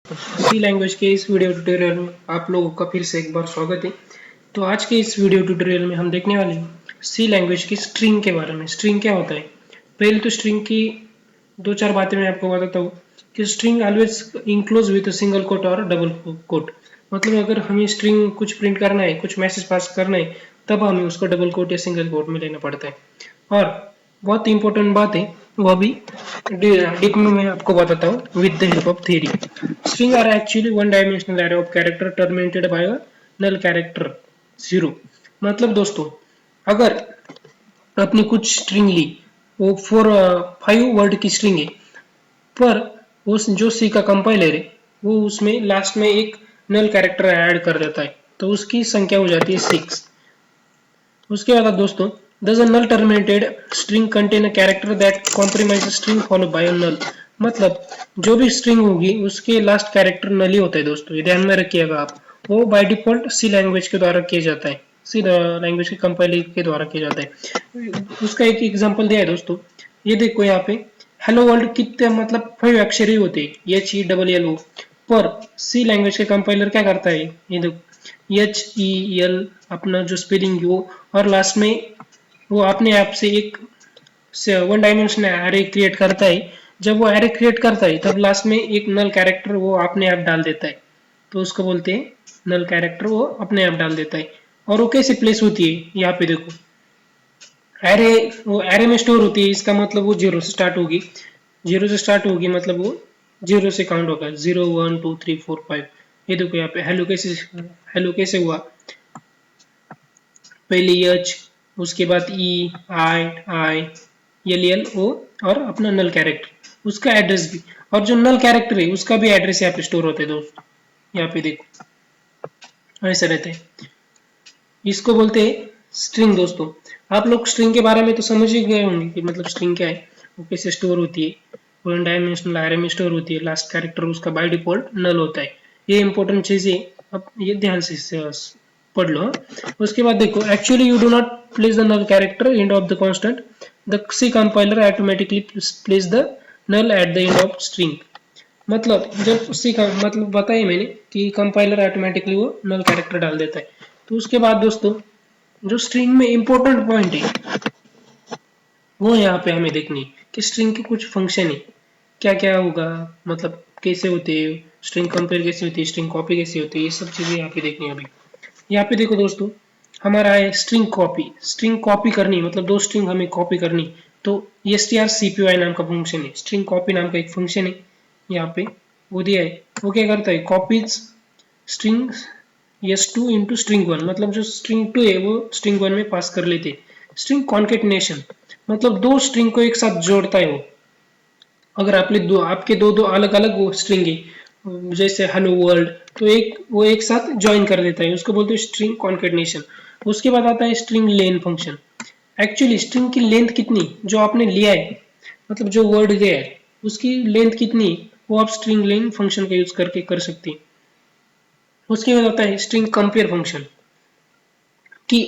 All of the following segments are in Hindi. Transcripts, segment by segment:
सी लैंग्वेज के इस वीडियो ट्यूटोरियल में आप लोगों का फिर से एक बार स्वागत है। तो आज के इस वीडियो ट्यूटोरियल में हम देखने वाले हैं सी लैंग्वेज की स्ट्रिंग के बारे में। स्ट्रिंग क्या होता है? पहले तो स्ट्रिंग की दो चार बातें मैं आपको बताता हूँ कि string always enclose with single quote और डबल कोट। मतलब अगर हमें स्ट्रिंग कुछ प्रिंट करना है, कुछ मैसेज पास करना है, तब हमें उसको डबल कोट या सिंगल कोट में लेना पड़ता है। और बहुत इंपॉर्टेंट बात है, वो भी डीप में मैं आपको बताता हूँ with the help of theory. String are actually one dimensional array of character terminated by a null character zero. मतलब दोस्तों, अगर आपने कुछ स्ट्रिंग ली, वो 5 वर्ड की स्ट्रिंग है, पर उस जो सी का कंपाइलर है वो उसमें लास्ट में एक नल कैरेक्टर ऐड कर देता है, तो उसकी संख्या हो जाती है 6। उसके बाद दोस्तों, does a null terminated string contain a character that comprises string followed by a null। मतलब जो भी स्ट्रिंग होगी उसके लास्ट कैरेक्टर नल ही होता है दोस्तों, ये ध्यान में रखिएगा आप। वो बाय डिफॉल्ट सी लैंग्वेज के द्वारा किया जाता है, सी लैंग्वेज के कंपाइलर के द्वारा किया जाता है। उसका एक एग्जांपल दिया है दोस्तों, ये देखो यहाँ पे हेलो वर्ल्ड कितने मतलब 5 अक्षर ही होते हैं, HELLO। पर सी लैंग्वेज के कंपाइलर क्या करता है, ये देखो HEL अपना जो स्पेलिंग है वो, और लास्ट में वो अपने आप से एक वन डायमेंशन एरे क्रिएट करता है। जब वो एरे क्रिएट करता है तब लास्ट में एक नल कैरेक्टर वो अपने आप डाल देता है, तो उसको बोलते हैं नल कैरेक्टर, वो अपने आप डाल देता है। और वो कैसे प्लेस होती है, यहाँ पे देखो एरे, वो एरे में स्टोर होती है, इसका मतलब वो जीरो से स्टार्ट होगी, मतलब वो जीरो से काउंट होगा, 0 1 2 3 4 5। ये देखो यहाँ पे हेलो कैसे हुआ, पहले एच, उसके बाद ई आई आई एल ओ, और अपना नल कैरेक्टर उसका एड्रेस भी, और जो नल कैरेक्टर है उसका भी एड्रेस यहाँ पे स्टोर होता है दोस्तों। यहाँ पे देखो ऐसा रहता है, इसको बोलते हैं स्ट्रिंग। दोस्तों, आप लोग स्ट्रिंग के बारे में तो समझ ही गए होंगे कि मतलब स्ट्रिंग क्या है, वो कैसे स्टोर होती है। वन डायमेंशनल एरे में स्टोर होती है, लास्ट कैरेक्टर उसका बाय डिफॉल्ट नल होता है। ये इंपॉर्टेंट चीज है, अब ये ध्यान से पढ़ लो। उसके बाद देखो, actually you do not place the null character end of the constant, the C compiler automatically place the null at the end of string. मतलब जब सी का मतलब बताया मैंने कि कंपाइलर ऑटोमेटिकली वो नल कैरेक्टर डाल देता है। तो उसके बाद दोस्तों, जो स्ट्रिंग में इंपॉर्टेंट पॉइंट है वो यहाँ पे हमें देखनी है कि स्ट्रिंग के कुछ फंक्शन है, क्या क्या होगा, मतलब कैसे होते हैं, स्ट्रिंग कंपेयर कैसे होती है, स्ट्रिंग कॉपी कैसे होती है, ये सब चीजें यहाँ पे देखनी है अभी। यहाँ पे देखो दोस्तों, हमारा है स्ट्रिंग कॉपी करनी, मतलब दो स्ट्रिंग हमें कॉपी करनी, तो strcpy नाम का फंक्शन है, स्ट्रिंग कॉपी नाम का एक फंक्शन है यहाँ पे, वो दिया है। वो क्या करता है, copies string s2 into string one, मतलब जो स्ट्रिंग टू है वो स्ट्रिंग वन में पास कर लेते। स्ट्रिंग कॉन्केटनेशन, मतलब दो स्ट्रिंग को एक साथ जोड़ता है वो। अगर आपके दो दो अलग अलग वो स्ट्रिंग है, जैसे हेलो वर्ल्ड, तो एक साथ ज्वाइन कर देता है, उसको बोलते हैं स्ट्रिंग कॉन्केटनेशन। उसके बाद आता है string len function. Actually string की लेंथ कितनी जो आपने लिया है, मतलब जो वर्ड गया है उसकी लेंथ कितनी, वो आप स्ट्रिंग लेन फंक्शन का यूज करके कर सकते हैं। उसके बाद आता है स्ट्रिंग कंपेयर फंक्शन, कि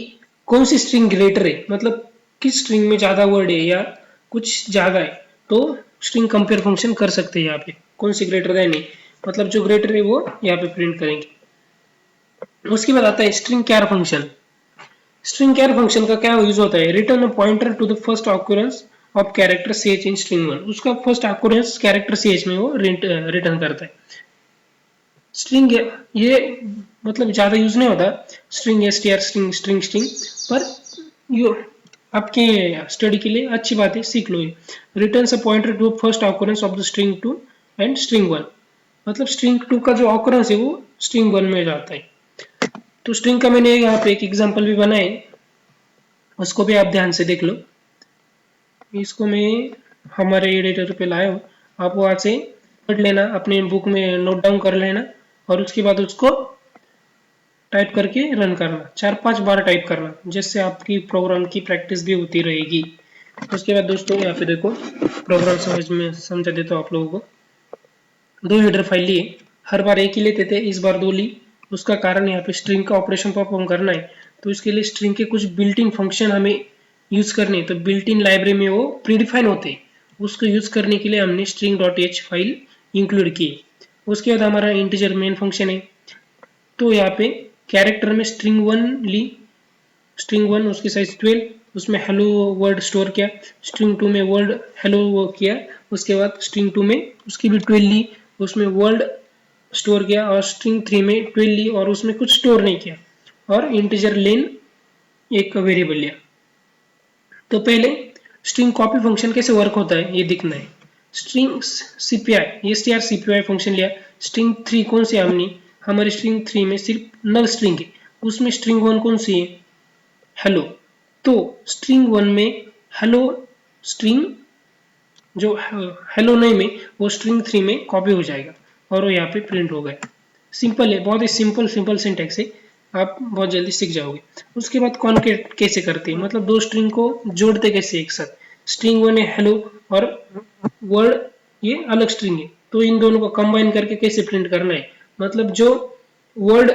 कौन सी स्ट्रिंग ग्रेटर है, मतलब किस स्ट्रिंग में ज्यादा वर्ड है या कुछ ज्यादा है, तो स्ट्रिंग कंपेयर फंक्शन कर सकते हैं यहाँ पे, कौन सी ग्रेटर है नहीं, मतलब जो ग्रेटर है वो यहाँ पे प्रिंट करेंगे। उसके बाद आता है string char function. String char function का क्या यूज होता है, return a pointer to the first occurrence of character ch in string one, उसका फर्स्ट ऑक्यूरेंस कैरेक्टर ch में वो रिटर्न करता है। स्ट्रिंग ये मतलब ज्यादा यूज नहीं होता, string str string string string, पर यो आपके स्टडी के लिए अच्छी बात है, सीख लो ये। Returns a pointer to first occurrence of the string two and string one, मतलब स्ट्रिंग टू का जो ऑकरेंस है वो स्ट्रिंग वन में जाता है। तो स्ट्रिंग का मैंने यहाँ पे एक एग्जांपल भी बनाया है, उसको भी आप ध्यान से देख लो। इसको मैं हमारे एडिटर पे लाया हूँ, आप वहां से पढ़ लेना, अपने बुक में नोट डाउन कर लेना, और उसके बाद उसको टाइप करके रन करना, 4 5 बार टाइप करना, जिससे आपकी प्रोग्राम की प्रैक्टिस भी होती रहेगी। उसके बाद दोस्तों यहाँ पे देखो, प्रोग्राम समझा देता हूँ आप लोगों को। दो हेडर फाइल लिए, हर बार एक ही लेते थे, इस बार दो ली। उसका कारण यहाँ पे स्ट्रिंग का ऑपरेशन परफॉर्म करना है, तो इसके लिए स्ट्रिंग के कुछ बिल्ट इन फंक्शन हमें यूज करने, तो बिल्ट इन लाइब्रेरी में वो प्रीडिफाइन होते हैं, उसको यूज करने के लिए हमने string.h फाइल इंक्लूड की। उसके बाद हमारा इंटीजर मेन फंक्शन है। तो यहाँ पे कैरेक्टर में स्ट्रिंग 1 ली, स्ट्रिंग 1 उसकी साइज 12, उसमें हेलो वर्ड स्टोर किया, स्ट्रिंग 2 में वर्ड हेलो वो किया, उसके बाद स्ट्रिंग 2 में उसकी भी 12 ली, उसमें वर्ड स्टोर किया, और स्ट्रिंग 3 में 12 ली और उसमें कुछ स्टोर नहीं किया, और इंटीजर लेन एक वेरिएबल लिया। तो पहले स्ट्रिंग कॉपी फंक्शन कैसे वर्क होता है ये दिखना है। स्ट्रिंग सीपीआई strcpy फंक्शन लिया। स्ट्रिंग 3 कौन सी हमने, हमारी स्ट्रिंग 3 में सिर्फ नल स्ट्रिंग है, उसमें स्ट्रिंग 1 कौन सी है, हेलो। तो स्ट्रिंग 1 में हेलो स्ट्रिंग जो हेलो नेम है वो स्ट्रिंग 3 में कॉपी हो जाएगा और वो यहाँ पे प्रिंट हो गया। सिंपल है, बहुत ही सिंपल सिंटैक्स है, आप बहुत जल्दी सीख जाओगे। उसके बाद कॉन्केट कैसे करते हैं, मतलब दो स्ट्रिंग को जोड़ते कैसे एक साथ। स्ट्रिंग 1 है हेलो और वर्ड ये अलग स्ट्रिंग है, तो इन दोनों को कंबाइन करके कैसे प्रिंट करना है, मतलब जो वर्ड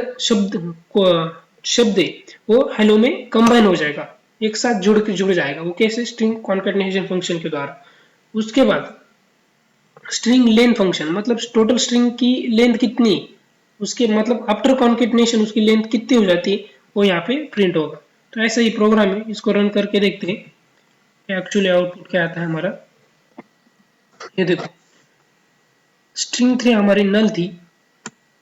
शब्द है वो हेलो में कंबाइन हो जाएगा, एक साथ जुड़ जाएगा। वो कैसे, स्ट्रिंग कॉन्केटनेशन फंक्शन के द्वारा। उसके बाद स्ट्रिंग लेंथ फंक्शन, मतलब टोटल स्ट्रिंग की लेंथ कितनी, उसके मतलब आफ्टर कॉन्केटनेशन उसकी लेंथ कितनी हो जाती है वो यहाँ पे प्रिंट होगा। तो ऐसा ही प्रोग्राम है, इसको रन करके देखते हैं एक्चुअली आउटपुट क्या आता है हमारा। ये देखो स्ट्रिंग 3 हमारी नल थी,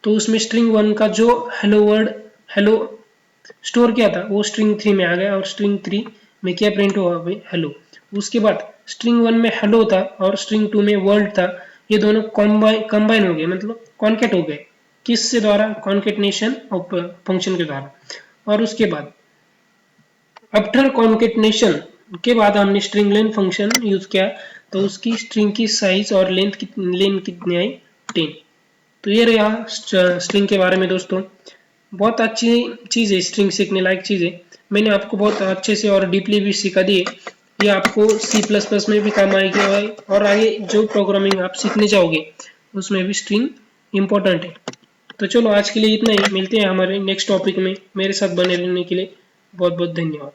तो उसमें स्ट्रिंग 1 का जो हेलो वर्ड हेलो स्टोर किया था वो स्ट्रिंग 3 में आ गया, और स्ट्रिंग 3 में क्या प्रिंट हुआ भाई, हेलो। उसके बाद स्ट्रिंग 1 में हेलो था और स्ट्रिंग 2 में वर्ल्ड था, ये दोनों कंबाइन हो गए, मतलब कॉन्केट हो गए, किससे द्वारा, कॉन्केटनेशन ऑफ फंक्शन के द्वारा। और उसके बाद आफ्टर कॉन्केटनेशन के बाद हमने स्ट्रिंग लेंथ फंक्शन यूज किया, तो उसकी स्ट्रिंग की साइज और लेंथ कितनी आई, 10। तो ये रहा स्ट्रिंग के बारे में दोस्तों। बहुत अच्छी चीज़ है, स्ट्रिंग सीखने लायक चीज़ है। मैंने आपको बहुत अच्छे से और डीपली भी सिखा दी है। ये आपको C++ में भी काम आएगी, और आगे जो प्रोग्रामिंग आप सीखने जाओगे उसमें भी स्ट्रिंग इम्पोर्टेंट है। तो चलो आज के लिए इतना ही, मिलते हैं हमारे नेक्स्ट टॉपिक में। मेरे साथ बने रहने के लिए बहुत बहुत धन्यवाद।